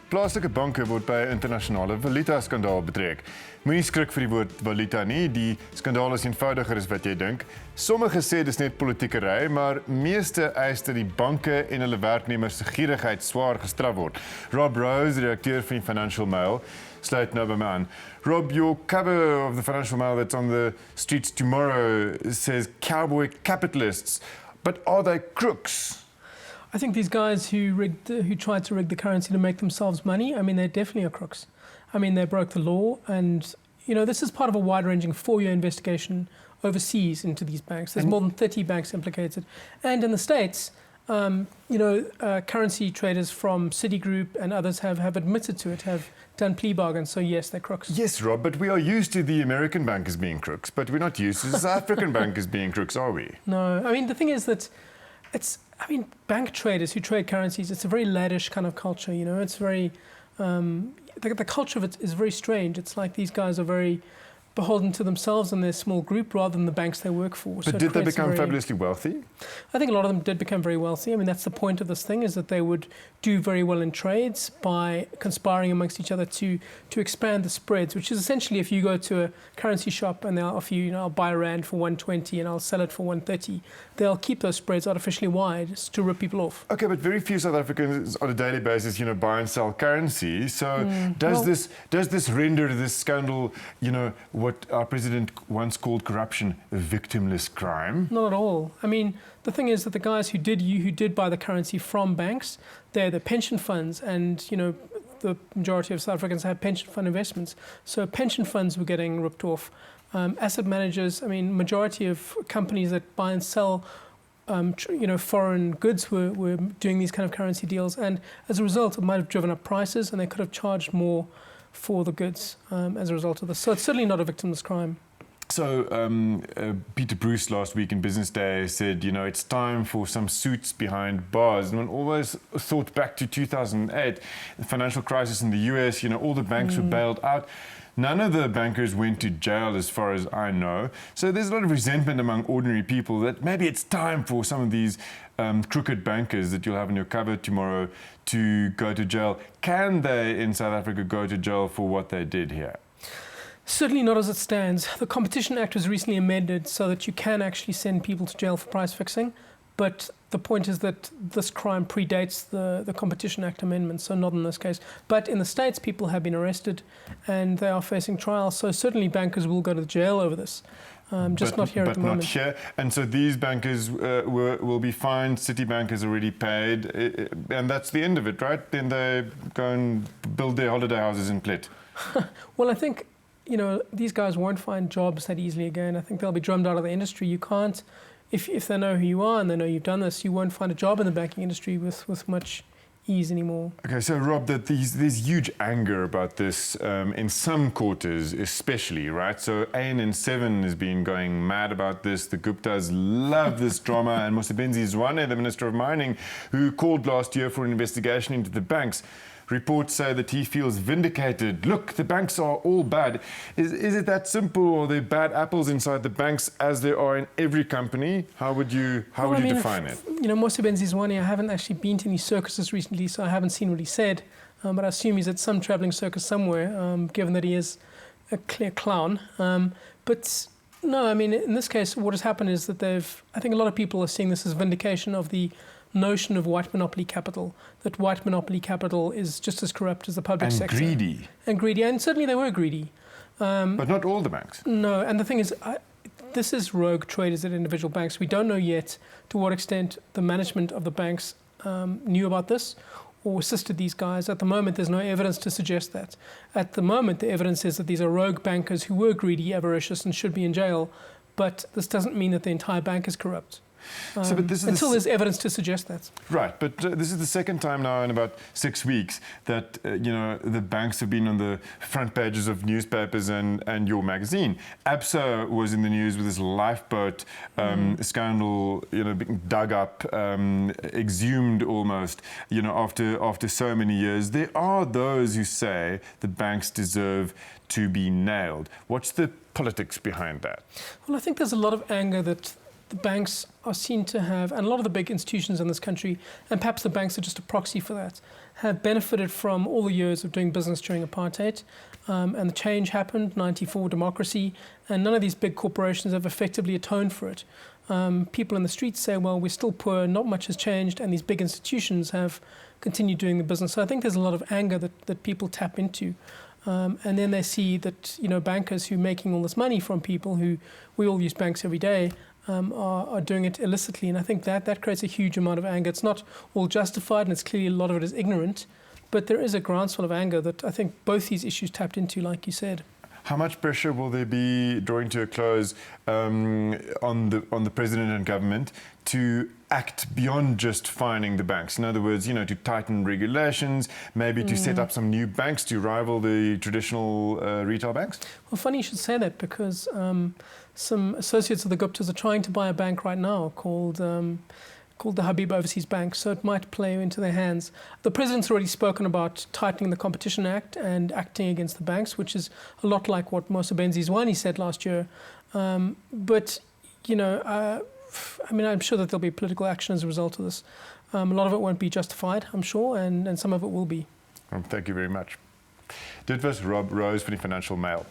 Plaaslike banke word by 'n internasionale valuta-skandaal betrek. Moenie skrik vir die woord valuta nie, die skandaal is eenvoudiger as wat jy dink. Sommige sê dis net politiekery, maar meeste eis dat die banke en hulle werknemers se gierigheid swaar gestraf word. Rob Rose, redakteur van die Financial Mail, sluit nou by my aan. Rob, your cover of the Financial Mail that's on the streets tomorrow says cowboy capitalists, but are they crooks? I think these guys who tried to rig the currency to make themselves money, I mean, they definitely are crooks. I mean, they broke the law, and this is part of a wide-ranging 4-year investigation overseas into these banks. There's more than 30 banks implicated, and in the States, currency traders from Citigroup and others have admitted to it, have done plea bargains. So yes, they're crooks. Yes, Rob, but we are used to the American bankers being crooks, but we're not used to the South African bankers being crooks, are we? No, I mean, the thing is that bank traders who trade currencies, it's a very laddish kind of culture, it's very, the culture of it is very strange. It's like these guys are very beholden to themselves and their small group rather than the banks they work for. But did they become fabulously wealthy? I think a lot of them did become very wealthy. I mean, that's the point of this thing, is that they would do very well in trades by conspiring amongst each other to expand the spreads, which is essentially if you go to a currency shop and they'll offer you, I'll buy a rand for 120 and I'll sell it for 130, they'll keep those spreads artificially wide to rip people off. Okay, but very few South Africans on a daily basis, buy and sell currency. So does this render this scandal, what our president once called corruption, a victimless crime? Not at all. I mean, the thing is that the guys who did buy the currency from banks, they're the pension funds, and the majority of South Africans have pension fund investments. So pension funds were getting ripped off. Asset managers, I mean, majority of companies that buy and sell foreign goods were doing these kind of currency deals, and as a result it might have driven up prices and they could have charged more for the goods as a result of this. So it's certainly not a victimless crime. So Peter Bruce last week in Business Day said, it's time for some suits behind bars. And one always thought back to 2008, the financial crisis in the US, all the banks were bailed out. None of the bankers went to jail as far as I know. So there's a lot of resentment among ordinary people that maybe it's time for some of these crooked bankers that you'll have on your cover tomorrow to go to jail. Can they in South Africa go to jail for what they did here? Certainly not as it stands. The Competition Act was recently amended so that you can actually send people to jail for price fixing. But the point is that this crime predates the Competition Act amendment, so not in this case. But in the States, people have been arrested and they are facing trials. So certainly bankers will go to jail over this, not here at the moment. But not here. And so these bankers will be fined. Citibank has already paid. And that's the end of it, right? Then they go and build their holiday houses in Plet. Well, I think these guys won't find jobs that easily again. I think they'll be drummed out of the industry. You can't, if they know who you are and they know you've done this, you won't find a job in the banking industry with much ease anymore. Okay, so Rob, there's huge anger about this in some quarters especially, right? So ANN7 has been going mad about this. The Guptas love this drama, and Mosebenzi Zwane, the Minister of Mining, who called last year for an investigation into the banks. Reports say that he feels vindicated. Look, the banks are all bad. Is it that simple, or are there bad apples inside the banks as there are in every company? How would you define it? Mosebenzi Zwane, I haven't actually been to any circuses recently, so I haven't seen what he said. But I assume he's at some travelling circus somewhere, given that he is a clear clown. But no, I mean, in this case, what has happened is that I think a lot of people are seeing this as vindication of the notion of white monopoly capital, that white monopoly capital is just as corrupt as the public sector. And greedy, and certainly they were greedy. But not all the banks. No, and the thing is, this is rogue traders at individual banks. We don't know yet to what extent the management of the banks knew about this or assisted these guys. At the moment, there's no evidence to suggest that. At the moment, the evidence is that these are rogue bankers who were greedy, avaricious, and should be in jail. But this doesn't mean that the entire bank is corrupt. Until there's evidence to suggest that. Right, but this is the second time now in about 6 weeks that the banks have been on the front pages of newspapers and your magazine. Absa was in the news with this lifeboat scandal, being dug up, exhumed almost, after so many years. There are those who say the banks deserve to be nailed. What's the politics behind that? Well, I think there's a lot of anger that the banks are seen to have, and a lot of the big institutions in this country, and perhaps the banks are just a proxy for that, have benefited from all the years of doing business during apartheid. And the change happened, 94 democracy, and none of these big corporations have effectively atoned for it. People in the streets say, well, we're still poor, not much has changed, and these big institutions have continued doing the business. So I think there's a lot of anger that people tap into. And then they see that, bankers who are making all this money from people who, we all use banks every day, are doing it illicitly. And I think that creates a huge amount of anger. It's not all justified, and it's clearly a lot of it is ignorant. But there is a groundswell of anger that I think both these issues tapped into, like you said. How much pressure will there be, drawing to a close, on the president and government to act beyond just fining the banks? In other words, to tighten regulations, maybe to set up some new banks to rival the traditional retail banks? Well, funny you should say that, because some associates of the Guptas are trying to buy a bank right now called the Habib Overseas Bank, so it might play into their hands. The president's already spoken about tightening the Competition Act and acting against the banks, which is a lot like what Musa Benzizwani said last year. But I'm sure that there'll be political action as a result of this. A lot of it won't be justified, I'm sure, and some of it will be. Thank you very much. Dit was Rob Rose van die Financial Mail.